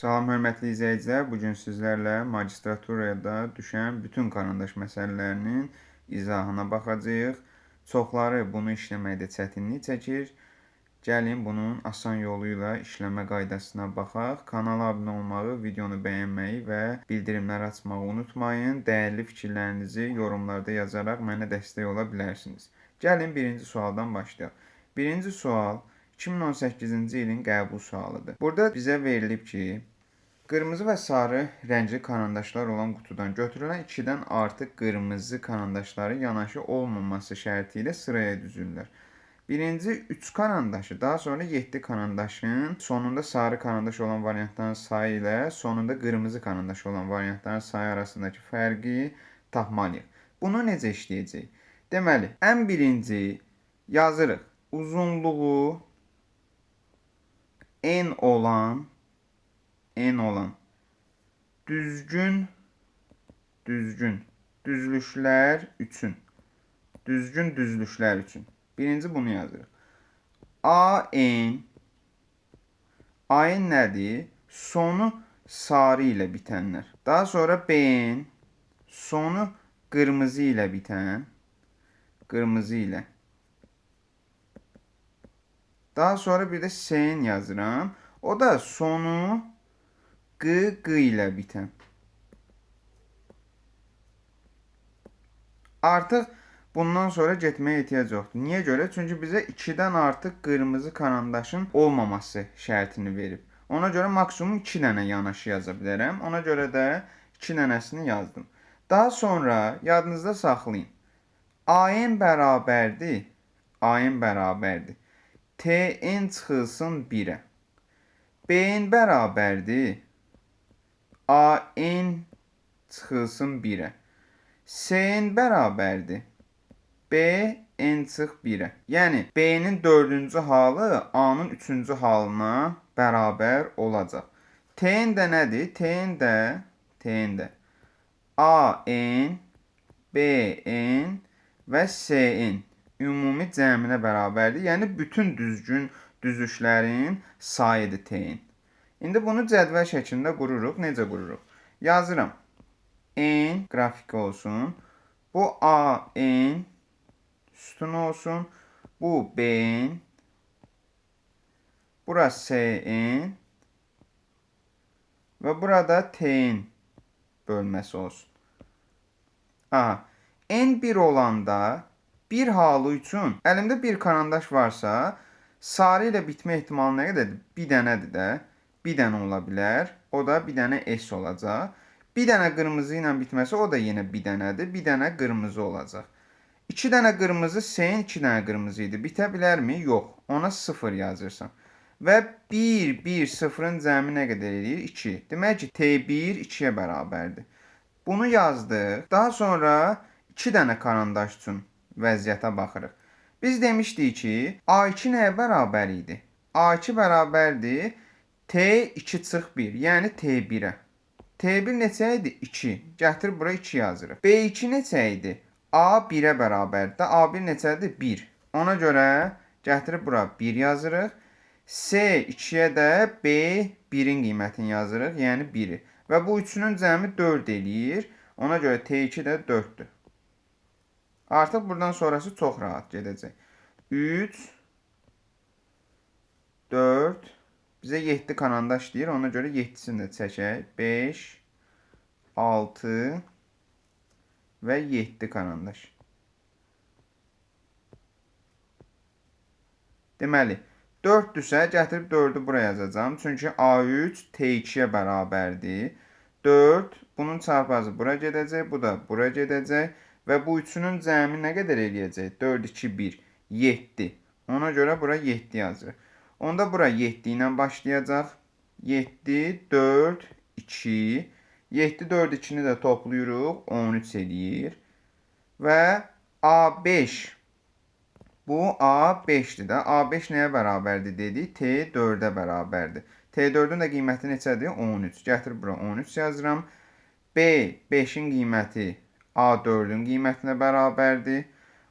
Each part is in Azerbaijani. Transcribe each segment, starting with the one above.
Salam hörmətli izləyicilər, bu gün sizlərlə magistraturada düşən bütün karandaş məsələlərinin izahına baxacağıq. Çoxları bunu işləməkdə çətinlik çəkir. Gəlin bunun asan yolu ilə işləmə qaydasına baxaq. Kanala abunə olmağı, videonu bəyənməyi və bildirimləri açmağı unutmayın. Dəyərli fikirlərinizi yorumlarda yazaraq mənə dəstək ola bilərsiniz. Gəlin birinci sualdan başlayaq. Birinci sual 2018-ci ilin qəbul sualıdır. Burada bizə verilib ki, qırmızı və sarı rəngli karandaşlar olan qutudan götürülən 2-dən artıq qırmızı karandaşların yanaşı olmaması şərti ilə sıraya düzülürlər. Birinci 3 karandaşı, daha sonra 7 karandaşın sonunda sarı karandaş olan variantların sayı ilə sonunda qırmızı karandaş olan variantların sayı arasındakı fərqi tapmalıyıq. Bunu necə işləyəcəyik? Deməli, ən birinci yazırıq. Uzunluğu n olan düzgün düzlüklər üçün birinci bunu yazırıq. AN nədir? Sonu sarı ilə bitənlər. Daha sonra BN sonu qırmızı ilə bitən, qırmızı ilə. Daha sonra bir də SN yazıram. O da sonu Q ilə bitən. Artıq bundan sonra getməyə ehtiyac yoxdur. Niyə görə? Çünki bizə 2-dən artıq qırmızı karandaşın olmaması şərtini verib. Ona görə maksimum 2 dənə yanaşı yaza bilərəm. Ona görə də 2 dənəsini yazdım. Daha sonra yadınızda saxlayın. AN bərabərdir. TN çıxılsın 1-ə. BN bərabərdir. AN çıxılsın 1-ə. SN bərabərdir. BN çıx 1-ə. Yəni, B-nin 4-cü halı A-nın 3-cü halına bərabər olacaq. TN də nədir? TN də AN, BN və SN ümumi cəminə bərabərdir. Yəni, bütün düzgün düzlüklərin sayıdır TN. İndi bunu cədvəl şəklində qururuq. Necə qururuq? Yazıram. N qrafik olsun. Bu AN sütun olsun. Bu BN. Burası SN. Və burada TN bölməsi olsun. Aha. N1 olanda bir halı üçün əlimdə bir karandaş varsa, sarı ilə bitmə ehtimalı nə qədərdir? Bir dənədir də. Bir dənə ola bilər. O da bir dənə S olacaq. Bir dənə qırmızı ilə bitməsə, o da yenə bir dənədir. Bir dənə qırmızı olacaq. 2 dənə qırmızı, SN 2 dənə qırmızı idi. Bitə bilərmi? Yox. Ona 0 yazırsan. Və 1, 1, 0-ın cəmi nə qədər edir? 2. Demək ki, T1 2-yə bərabərdir. Bunu yazdıq. Daha sonra 2 dənə karandaş üçün vəziyyətə baxırıq. Biz demişdik ki, A2 nəyə bərabər idi? A2 bərabərdir T2 çıx 1, yəni T1-ə. T1 neçə idi? 2. Gətir bura 2 yazırıq. B2 neçə idi? A1-ə bərabərdir. A1 neçədir? 1. Ona görə gətirib bura 1 yazırıq. S2-yə də B1-in qiymətini yazırıq, yəni 1-i. Və bu üçünün cəmi 4 eləyir. Ona görə T2 də 4-dür. Artıq buradan sonrası çox rahat gedəcək. 3, 4, bizə 7 karandaş deyir. Ona görə 7-sini də çəkək. 5, 6 və 7 karandaş. Deməli, 4-dürsə, gətirib 4-ü buraya yazacağım. Çünki A3 T2-yə bərabərdir. 4, bunun çarpazı bura gedəcək, bu da bura gedəcək. Və bu üçünün cəmi nə qədər eləyəcək? 4, 2, 1, 7. Ona görə bura 7 yazırıq. Onda bura 7 ilə başlayacaq. 7, 4, 2. 7, 4, 2-ni də toplayırıq. 13 eləyir. Və A5. Bu A5-dir də. A5 nəyə bərabərdir dedik? T4-ə bərabərdir. T4-ün də qiyməti neçədir? 13. Gətir bura 13 yazıram. B5-in qiyməti A4-ün qiymətinə bərabərdir.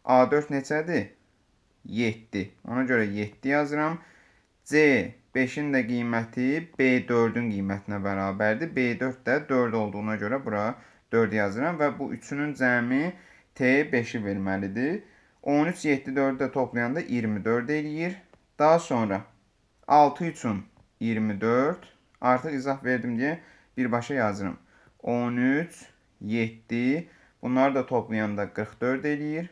A4 neçədir? 7. Ona görə 7 yazıram. C 5-in də qiyməti B4-ün qiymətinə bərabərdir. B4 də 4 olduğuna görə bura 4 yazıram və bu üçünün cəmi T5-i verməlidir. 13, 7, 4-ü də toplayanda 24 eləyir. Daha sonra 6 üçün 24. Artıq izah verdim deyə birbaşa yazıram. 13, 7, bunları da toplayanda 44 eləyir.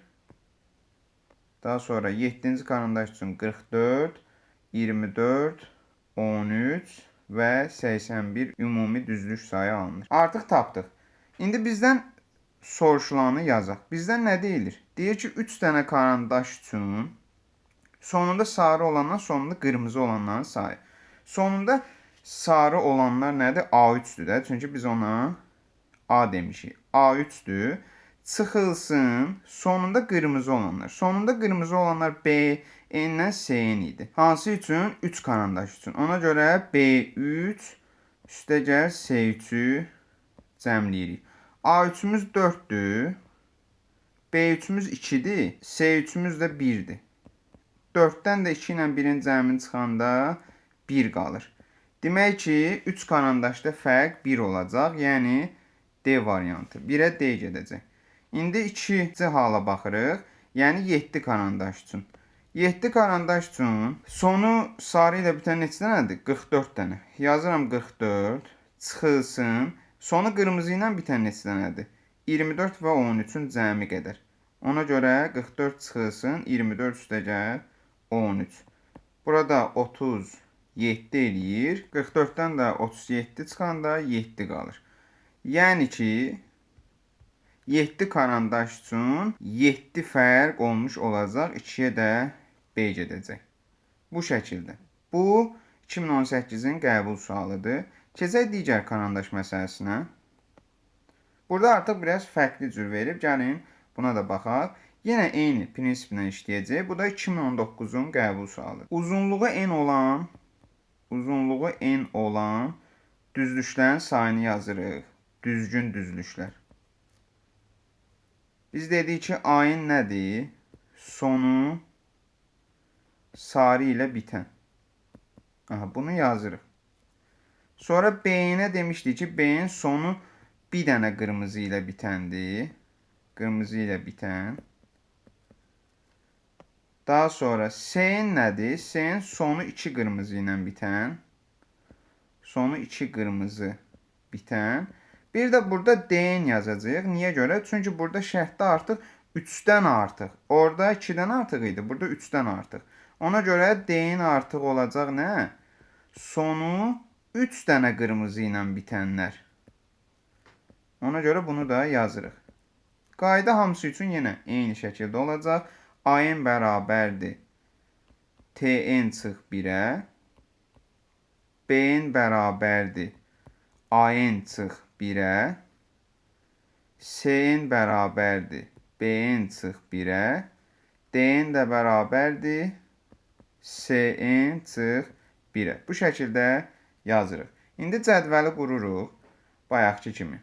Daha sonra 7-ci karandaş üçün 44, 24, 13 və 81 ümumi düzlük sayı alınır. Artıq tapdıq. İndi bizdən soruşulanı yazaq. Bizdən nə deyilir? Deyir ki, 3 dənə karandaş üçün sonunda sarı olandan sonunda qırmızı olanların sayı. Sonunda sarı olanlar nədir? A3-dür də. Çünki biz ona A demişik. A3-dür. Çıxılsın sonunda qırmızı olanlar. Sonunda qırmızı olanlar B, N-dən S-N idi. Hansı üçün? 3 karandaş üçün. Ona görə B3 üstə gəl S3-ü cəmləyirik. A3-ümüz 4-dür. B3-ümüz 2-dir. S3-ümüz də 1-dir. 4-dən də 2 ilə 1-in cəmini çıxanda 1 qalır. Demək ki, 3 karandaşda fərq 1 olacaq. Yəni D variantı. 1-ə D gedəcək. İndi ikinci hala baxırıq. Yəni 7 karandaş üçün. 7 karandaş üçün sonu sarı ilə bitən neçə dənədir? 44 dənə. Yazıram 44. Çıxılsın. Sonu qırmızı ilə bitən neçə dənədir? 24 və 13-ün cəmi qədər. Ona görə 44 çıxılsın. 24 üstə gəl 13. Burada 37 eləyir. 44-dən də 37 çıxanda 7 qalır. Yəni ki, 7 karandaş üçün 7 fərq olmuş olacaq. 2-yə də B gedəcək. Bu şəkildə. Bu 2018-in qəbul sualıdır. Keçək digər karandaş məsələsinə. Burada artıq biraz fərqli cür verib. Gəlin buna da baxaq. Yenə eyni prinsiplə işləyəcək. Bu da 2019-un qəbul sualıdır. Uzunluğu n olan düzlüklərin sayını yazırıq. Düzgün düzlüklər. Biz dedik ki, ayın nədir? Sonu sarı ilə bitən. Aha, bunu yazırıq. Sonra B-nə demişdik ki, B-nin sonu bir dənə qırmızı ilə bitəndir. Qırmızı ilə bitən. Daha sonra S-nin nədir? S-nin sonu 2 qırmızı ilə bitən. Sonu 2 qırmızı bitən. Bir də burada D-nin yazacağıq. Niyə görə? Çünki burada şərtdə artıq 3-dən artıq. Orada 2-dən artıq idi. Burada 3-dən artıq. Ona görə D-nin artıq olacaq nə? Sonu 3 dənə qırmızı ilə bitənlər. Ona görə bunu da yazırıq. Qayda hamısı üçün yenə eyni şəkildə olacaq. A-n bərabərdir T-n çıx 1-ə. B-n bərabərdir A-n çıx 1-ə. S-n bərabərdir B-n çıx 1-ə. D-n də bərabərdir S-n çıx 1-ə. Bu şəkildə yazırıq. İndi cədvəli qururuq. Bayaqki kimi.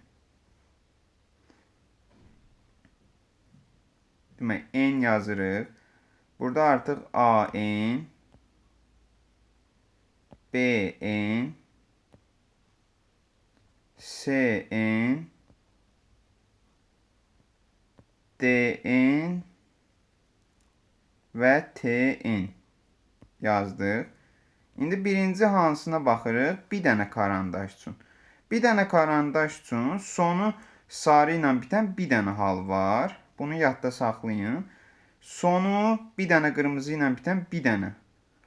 Demək, n yazırıq. Burada artıq A-n, B-n, S-n, D-n və T-n yazdıq. İndi birinci hansına baxırıq? Bir dənə karandaş üçün. Bir dənə karandaş üçün sonu sarı ilə bitən bir dənə hal var. Bunu yadda saxlayın. Sonu bir dənə qırmızı ilə bitən bir dənə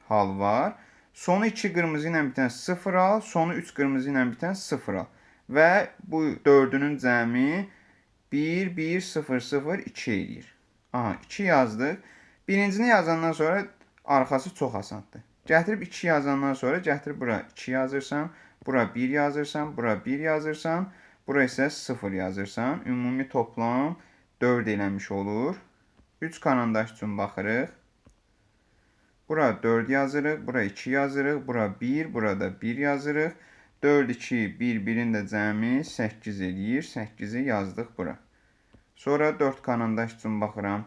hal var. Sonu 2 qırmızı ilə bitən 0 al. Sonu 3 qırmızı ilə bitən 0 al. Və bu dördünün cəmi 1, 1, 0, 0, 2 eləyir. Aha, 2 yazdıq. Birincini yazandan sonra arxası çox asandır. Gətirib 2 yazandan sonra gətirib bura 2 yazırsan. Bura 1 yazırsan. Bura 1 yazırsan. Bura isə 0 yazırsan. Ümumi toplam 4 eləmiş olur. 3 karandaş üçün baxırıq. Bura 4 yazırıq. Bura 2 yazırıq. Bura 1. Burada 1 yazırıq. 4, 2, 1, 1-in də cəmi 8 eləyir. 8-i yazdıq bura. Sonra 4 karandaş üçün baxıram.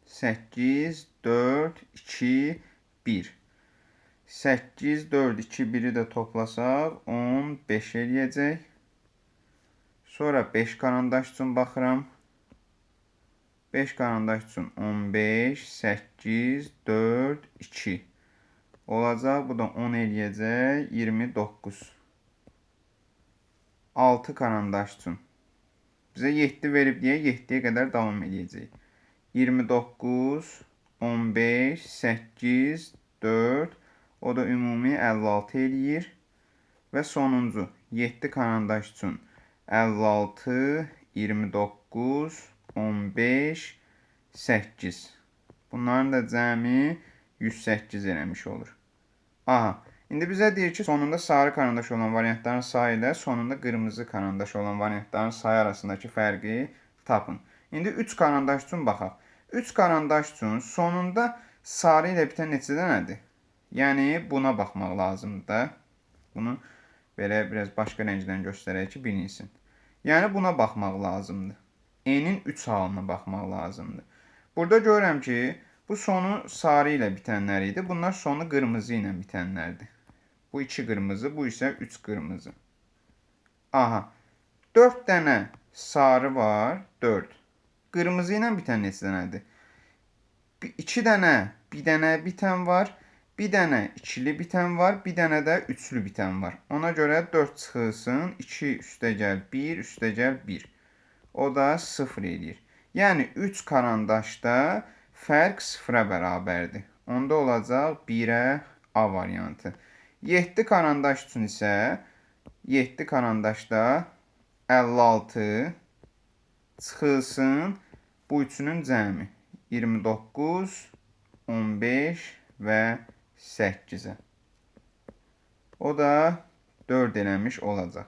8, 4, 2, 1. 8, 4, 2, 1-i də toplasaq 15 eləyəcək. Sonra 5 karandaş üçün baxıram. 5 karandaş üçün 15, 8, 4, 2 olacaq. Bu da 10 eləyəcək. 29. 6 karandaş üçün. Bizə 7 verib deyə 7-yə qədər davam edəcək. 29, 15, 8, 4, o da ümumi 56 eləyir. Və sonuncu 7 karandaş üçün 56, 29, 15, 8. Bunların da cəmi 108 eləmiş olur. Aha. İndi bizə deyir ki, sonunda sarı karandaş olan variantların sayı ilə sonunda qırmızı karandaş olan variantların sayı arasındakı fərqi tapın. İndi 3 karandaş üçün baxaq. 3 karandaş üçün sonunda sarı ilə bitən neçə dənədir? Yəni buna baxmaq lazımdır da. Bunu belə biraz başqa rəngdən göstərək ki, bilinsin. Yəni buna baxmaq lazımdır. N'in 3 halına baxmaq lazımdır. Burada görürəm ki, bu sonu sarı ilə bitənlər idi. Bunlar sonu qırmızı ilə bitənlərdir. Bu 2 qırmızı, bu isə 3 qırmızı. Aha. 4 dənə sarı var, 4. Qırmızı ilə bitən neçə dənədir? 2 dənə, bir dənə bitən var, bir dənə ikili bitən var, bir dənə də üçlü bitən var. Ona görə 4 çıxılsın, 2 üstəgəl 1, üstəgəl 1. O da 0 eləyir. Yəni 3 karandaşda fərq 0-a bərabərdir. Onda olacaq 1-ə A variantı. 7 karandaş üçün isə 7 karandaşda 56 çıxılsın bu üçünün cəmi 29, 15 və 8-ə. O da 4 eləmiş olacaq.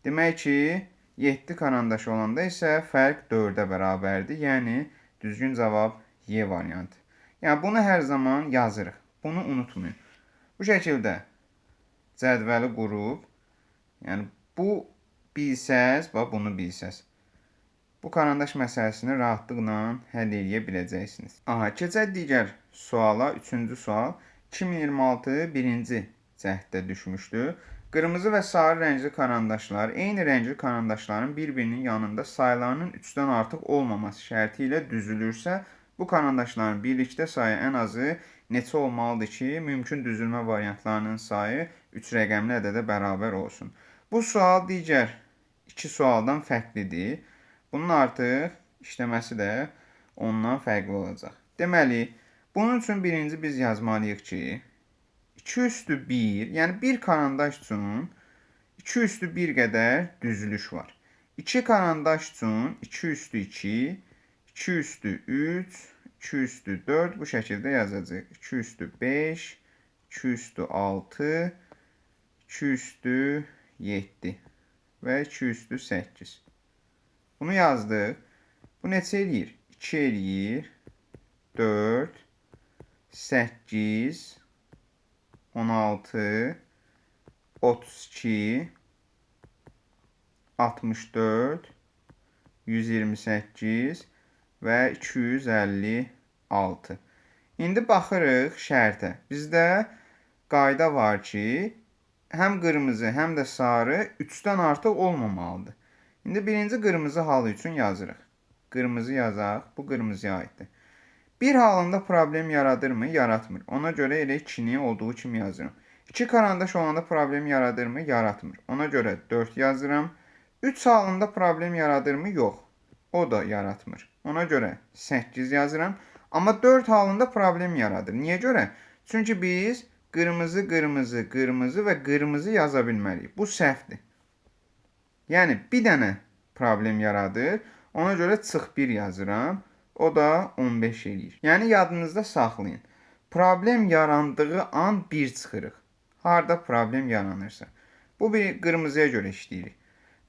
Demək ki, 7 karandaş olanda isə fərq 4-ə bərabərdir. Yəni düzgün cavab Y variantı. Yəni bunu hər zaman yazırıq. Bunu unutmayın. Bu şəkildə cədvəli qurub, yəni bu bilsəz, bax bunu bilsəz. Bu karandaş məsələsini rahatlıqla həll edə biləcəksiniz. Aha, keçək digər suala, 3-cü sual. 2026 birinci cəhddə düşmüşdü. Qırmızı və sarı rəngli karandaşlar eyni rəngli karandaşların bir-birinin yanında sayılarının 3-dən artıq olmaması şərti ilə düzülürsə, bu karandaşların birlikdə sayı ən azı neçə olmalıdır ki, mümkün düzülmə variantlarının sayı 3 rəqəmli ədədə bərabər olsun. Bu sual digər 2 sualdan fərqlidir. Bunun artıq işləməsi də ondan fərqli olacaq. Deməli, bunun üçün birinci biz yazmalıyıq ki, 2 üstü 1, yəni bir karandaş üçün 2 üstü 1 qədər düzülüş var. 2 karandaş üçün 2 üstü 2, 2 üstü 3, 2 üstü 4 bu şəkildə yazacaq. 2 üstü 5, 2 üstü 6, 2 üstü 7 və 2 üstü 8. Bunu yazdıq. Bu neçə eləyir? 2 eləyir, 4, 8, 16, 32, 64, 128 və 256. İndi baxırıq şərtə. Bizdə qayda var ki, həm qırmızı, həm də sarı 3-dən artıq olmamalıdır. İndi birinci qırmızı halı üçün yazırıq. Qırmızı yazaq, bu qırmızıya aiddir. Bir halında problem yaradırmı? Yaratmır. Ona görə elə 2-ni olduğu kimi yazıram. 2 karandaş olanda problem yaradırmı? Yaratmır. Ona görə 4 yazıram. 3 halında problem yaradırmı? Yox. O da yaratmır. Ona görə 8 yazıram. Amma 4 halında problem yaradır. Niyə görə? Çünki biz qırmızı, qırmızı, qırmızı və qırmızı yaza bilməliyik. Bu səhvdir. Yəni bir dənə problem yaradır. Ona görə çıx 1 yazıram. O da 15 eləyir. Yəni yadınızda saxlayın. Problem yarandığı an 1 çıxırıq. Harda problem yaranırsa. Bu bir qırmızıya görə işləyirik.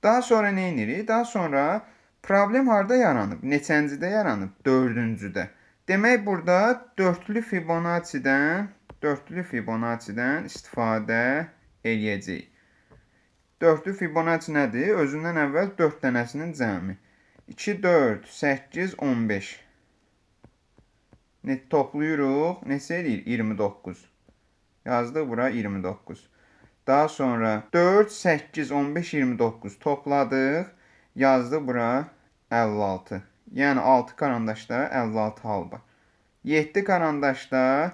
Daha sonra nə edirik? Daha sonra problem harda yaranıb? Neçəncidə yaranıb? 4-cüdə. Demək burada dörtlü Fibonacci-dən istifadə eləyəcəyik. Dörtlü Fibonacci nədir? Özündən əvvəl 4 dənəsinin cəmi. 2, 4, 8, 15. Toplayırıq. Neçə eləyir? 29. Yazdıq bura 29. Daha sonra 4, 8, 15, 29 topladıq. Yazdıq bura 56. Yəni 6 karandaşda 56 hal var. 7 karandaşda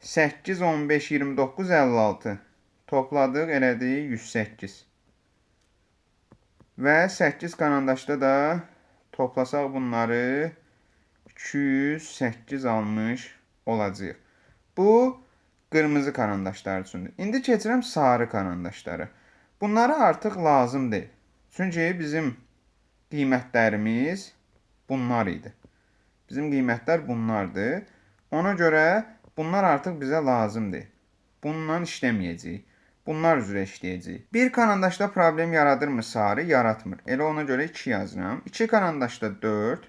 8, 15, 29, 56 topladıq, elədik 108. Və 8 karandaşda da toplasaq bunları 208 almış olacaq. Bu qırmızı karandaşlar üçündür. İndi keçirəm sarı karandaşları. Bunlara artıq lazım deyil. Çünki bizim qiymətlərimiz bunlar idi. Bizim qiymətlər bunlardır. Ona görə bunlar artıq bizə lazım deyil. Bununla işləməyəcəyik. Bunlar üzrə işləyəcəyik. Bir karandaşda problem yaradırmı sarı? Yaratmır. Elə ona görə 2 yazıram. 2 karandaşda 4,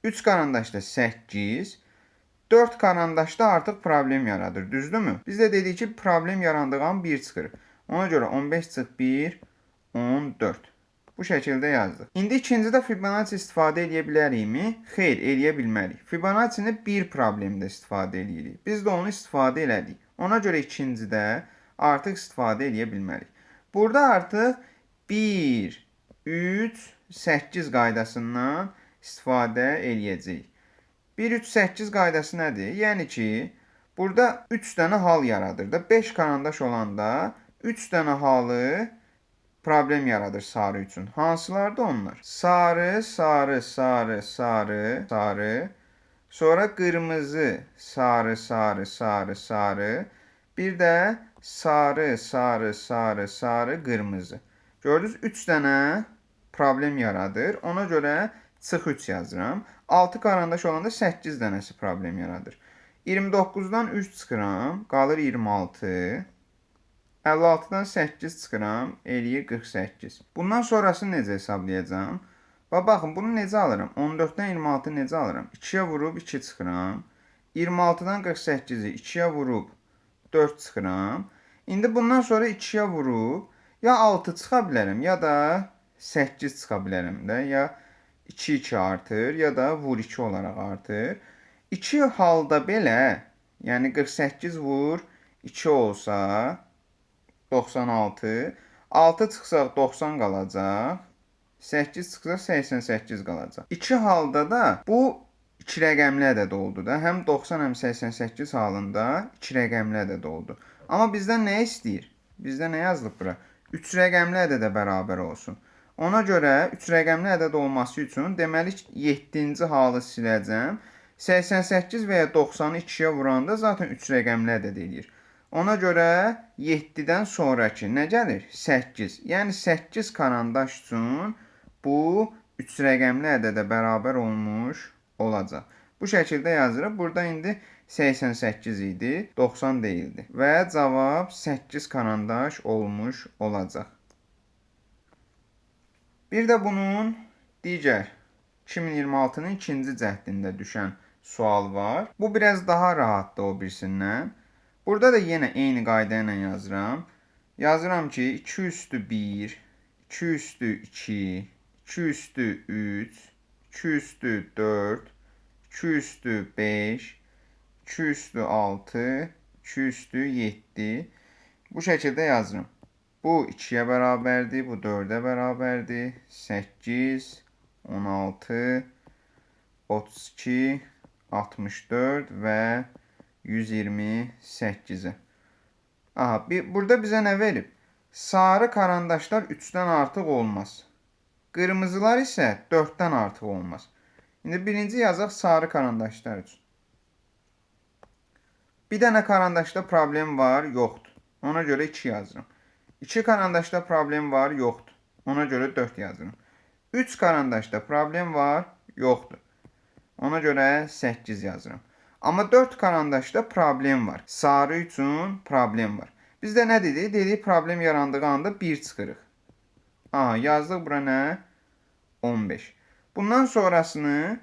3 karandaşda 8, 4 karandaşda artıq problem yaradır. Düzdürmü? Biz də dedik ki, problem yarandığı an 1 çıxır. Ona görə 15 çıx 1, 14. Bu şəkildə yazdıq. İndi ikincidə Fibonacci istifadə edə bilərikmi? Xeyr, eləyə bilmərik. Fibonacci-ni bir problemdə istifadə edirik. Biz də onu istifadə elədik. Ona görə ikincidə artıq istifadə edə bilmərik. Burada artıq 1, 3, 8 qaydasından istifadə eləyəcəyik. 1, 3, 8 qaydası nədir? Yəni ki, burada 3 dənə hal yaradır da. 5 karandaş olanda 3 dənə halı problem yaradır sarı üçün. Hansılardır onlar? Sarı, sarı, sarı, sarı, sarı. Sonra qırmızı, sarı, sarı, sarı, sarı. Bir də sarı, sarı, sarı, sarı, qırmızı. Gördünüz, 3 dənə problem yaradır. Ona görə çıx 3 yazıram. 6 karandaş olanda 8 dənəsi problem yaradır. 29-dan 3 çıxıram, qalır 26. 56-dan 8 çıxıram, eləyir 48. Bundan sonrasını necə hesablayacağam? Baxın, bunu necə alıram? 14-dən 26 necə alıram? 2-yə vurub 2 çıxıram. 26-dan 48-i 2-yə vurub 4 çıxıram. İndi bundan sonra 2-yə vurub ya 6 çıxa bilərəm, ya da 8 çıxa bilərəm də. Ya 2 artır, ya da vur 2 olaraq artır. 2 halda belə, yəni 48 vur 2 olsa 96, 6 çıxsaq 90 qalacaq, 8 çıxsaq 88 qalacaq. 2 halda da bu 2 rəqəmli ədəd oldu da. Həm 90, həm 88 halında 2 rəqəmli ədəd oldu. Amma bizdən nə istəyir? Bizdə nə yazılıb bura? 3 rəqəmli ədədə bərabər olsun. Ona görə 3 rəqəmli ədəd olması üçün deməli 7-ci halı siləcəm. 88 və ya 90-ı 2-yə vuranda zaten 3 rəqəmli ədəd eləyir. Ona görə 7-dən sonraki nə gəlir? 8. Yəni 8 karandaş üçün bu 3 rəqəmli ədədə bərabər olmuş olacaq. Bu şəkildə yazırıq. Burada indi 88 idi, 90 deyildi. Və cavab 8 karandaş olmuş olacaq. Bir də bunun digər 2026-nın ikinci cəhdində düşən sual var. Bu biraz daha rahatdır o birisindən. Burada da yenə eyni qayda ilə yazıram. Yazıram ki 2 üstü 1, 2 üstü 2, 2 üstü 3, 2 üstü 4, 2 üstü 5, 2 üstü 6, 2 üstü 7. Bu şəkildə yazıram. Bu 2-yə bərabərdir, bu 4-ə bərabərdir. 8, 16, 32, 64 və 128'e. Aha, burada bizə nə verib? Sarı karandaşlar 3-dən artıq olmaz. Qırmızılar isə 4-dən artıq olmaz. İndi birinci yazaq sarı karandaşlar üçün. Bir dənə karandaşda problem var, yoxdur. Ona görə 2 yazıram. 2 karandaşda problem var, yoxdur. Ona görə 4 yazıram. 3 karandaşda problem var, yoxdur. Ona görə 8 yazıram. Amma 4 karandaşda problem var. Sarı üçün problem var. Biz də nə dedik? Dedik problem yarandığı anda 1 çıxırıq. Aha, yazdıq bura nə? 15. Bundan sonrasını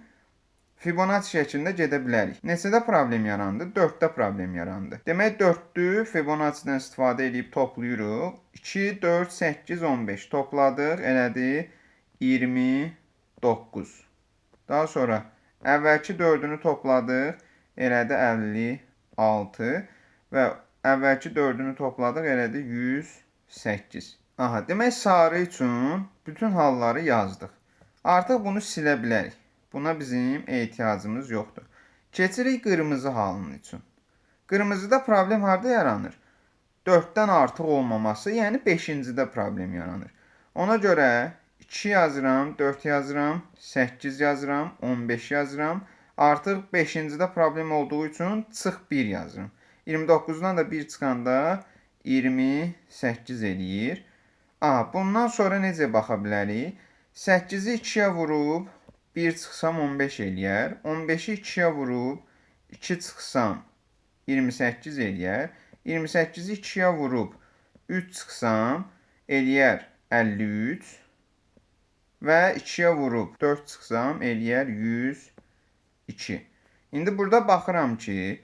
Fibonacci şəklində gedə bilərik. Neçədə problem yarandı? 4-də problem yarandı. Demək 4-dü Fibonacci-dən istifadə edib toplayırıq. 2, 4, 8, 15 topladıq, elədi 29. Daha sonra əvvəlki 4-ünü topladıq, elədi 56 və Əvvəlki 4-ünü topladıq, elədi 108. Aha, demək sarı üçün bütün halları yazdıq. Artıq bunu silə bilərik. Buna bizim ehtiyacımız yoxdur. Keçirik qırmızı halının üçün. Qırmızıda problem harda yaranır? 4-dən artıq olmaması, yəni 5-cidə problem yaranır. Ona görə 2 yazıram, 4 yazıram, 8 yazıram, 15 yazıram. Artıq 5-cidə problem olduğu üçün çıx 1 yazıram. 29-dan da 1 çıxanda 28 eləyir. Bundan sonra necə baxa bilərik? 8-i 2-yə vurub 1 çıxsam 15 eləyər. 15-i 2-yə vurub 2 çıxsam 28 eləyər. 28-i 2-yə vurub 3 çıxsam eləyər 53 və 2-yə vurub 4 çıxsam eləyər 102. İndi burada baxıram ki,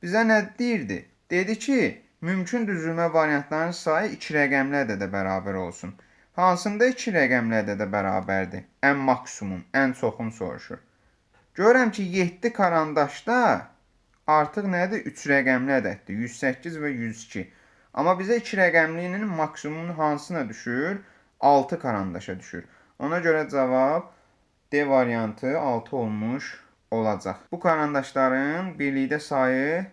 bizə nə deyirdi? Dedi ki, mümkün düzülmə variantlarının sayı 2 rəqəmli ədədə bərabər olsun. Hansında 2 rəqəmli ədədə bərabərdir? Ən maksimum, ən çoxunu soruşur. Görürəm ki, 7 karandaşda artıq nədir? 3 rəqəmli ədəddir. 108 və 102. Amma bizə 2 rəqəmlinin maksimumu hansına düşür? 6 karandaşa düşür. Ona görə cavab D variantı 6 olmuş olacaq. Bu karandaşların birlikdə sayı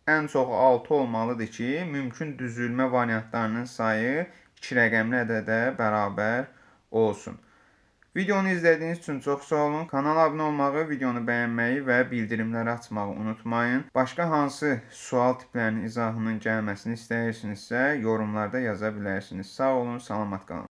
ən çox 6 olmalıdır ki, mümkün düzülmə variantlarının sayı 2 rəqəmli ədədə bərabər olsun. Videonu izlədiyiniz üçün çox sağ olun. Kanala abunə olmağı, videonu bəyənməyi və bildirimləri açmağı unutmayın. Başqa hansı sual tiplərinin izahının gəlməsini istəyirsinizsə, yorumlarda yaza bilərsiniz. Sağ olun, salamat qalın.